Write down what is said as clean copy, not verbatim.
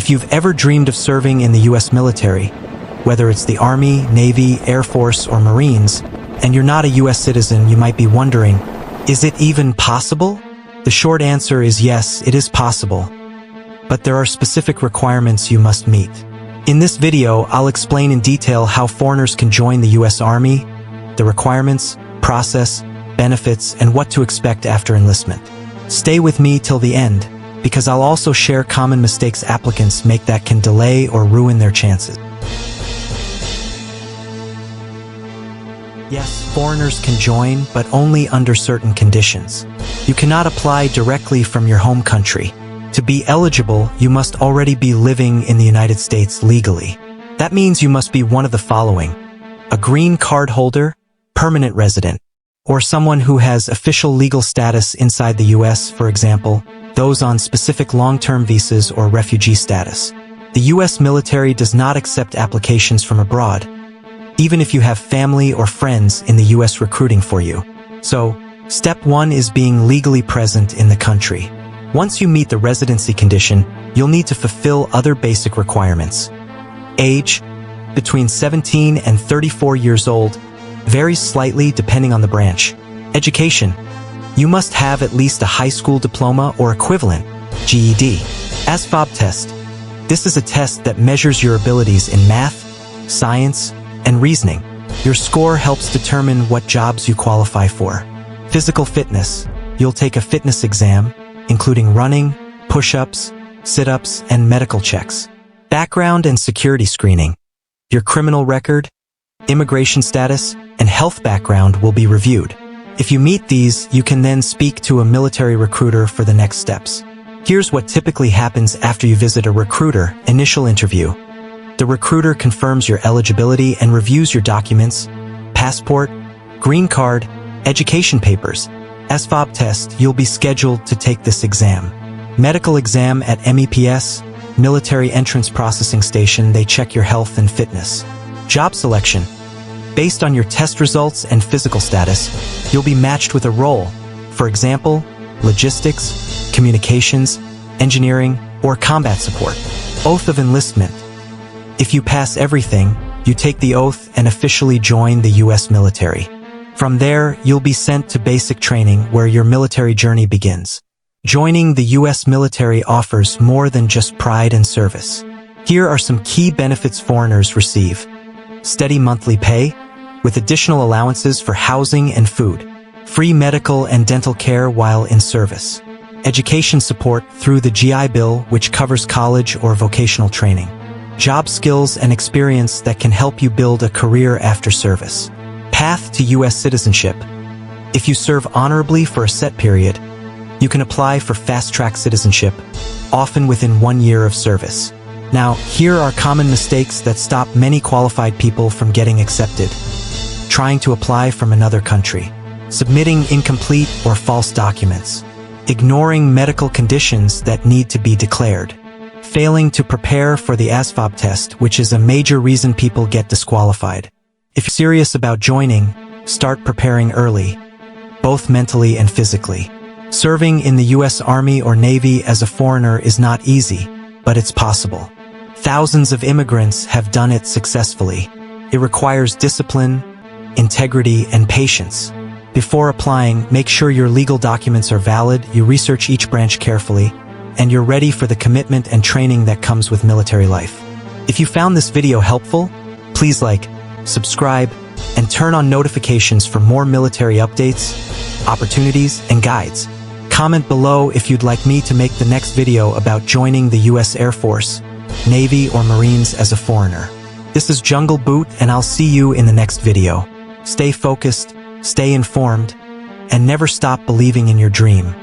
If you've ever dreamed of serving in the US military, whether it's the Army, Navy, Air Force, or Marines, and you're not a US citizen, you might be wondering, is it even possible? The short answer is yes, it is possible. But there are specific requirements you must meet. In this video, I'll explain in detail how foreigners can join the US Army, the requirements, process, benefits, and what to expect after enlistment. Stay with me till the end, because I'll also share common mistakes applicants make that can delay or ruin their chances. Yes, foreigners can join, but only under certain conditions. You cannot apply directly from your home country. To be eligible, you must already be living in the United States legally. That means you must be one of the following: a green card holder, permanent resident, or someone who has official legal status inside the US, for example, those on specific long-term visas or refugee status. The US military does not accept applications from abroad, even if you have family or friends in the US recruiting for you. So, step 1 is being legally present in the country. Once you meet the residency condition, you'll need to fulfill other basic requirements. Age, between 17 and 34 years old, varies slightly depending on the branch. Education, you must have at least a high school diploma or equivalent, GED. ASVAB test, this is a test that measures your abilities in math, science, and reasoning. Your score helps determine what jobs you qualify for. Physical fitness, you'll take a fitness exam, including running, push-ups, sit-ups, and medical checks. Background and security screening. Your criminal record, immigration status, and health background will be reviewed. If you meet these, you can then speak to a military recruiter for the next steps. Here's what typically happens after you visit a recruiter: initial interview. The recruiter confirms your eligibility and reviews your documents, passport, green card, education papers. ASVAB test, you'll be scheduled to take this exam. Medical exam at MEPS, Military Entrance Processing Station, they check your health and fitness. Job selection. Based on your test results and physical status, you'll be matched with a role. For example, logistics, communications, engineering, or combat support. Oath of enlistment. If you pass everything, you take the oath and officially join the US military. From there, you'll be sent to basic training where your military journey begins. Joining the US military offers more than just pride and service. Here are some key benefits foreigners receive. Steady monthly pay, with additional allowances for housing and food. Free medical and dental care while in service. Education support through the GI Bill, which covers college or vocational training. Job skills and experience that can help you build a career after service. Path to US citizenship. If you serve honorably for a set period, you can apply for fast-track citizenship, often within 1 year of service. Now, here are common mistakes that stop many qualified people from getting accepted. Trying to apply from another country. Submitting incomplete or false documents. Ignoring medical conditions that need to be declared. Failing to prepare for the ASVAB test, which is a major reason people get disqualified. If you're serious about joining, start preparing early, both mentally and physically. Serving in the US Army or Navy as a foreigner is not easy, but it's possible. Thousands of immigrants have done it successfully. It requires discipline, integrity, and patience. Before applying, make sure your legal documents are valid, you research each branch carefully, and you're ready for the commitment and training that comes with military life. If you found this video helpful, please like, subscribe, and turn on notifications for more military updates, opportunities, and guides. Comment below if you'd like me to make the next video about joining the US Air Force, Navy, or Marines as a foreigner. This is Jungle Boot, and I'll see you in the next video. Stay focused, stay informed, and never stop believing in your dream.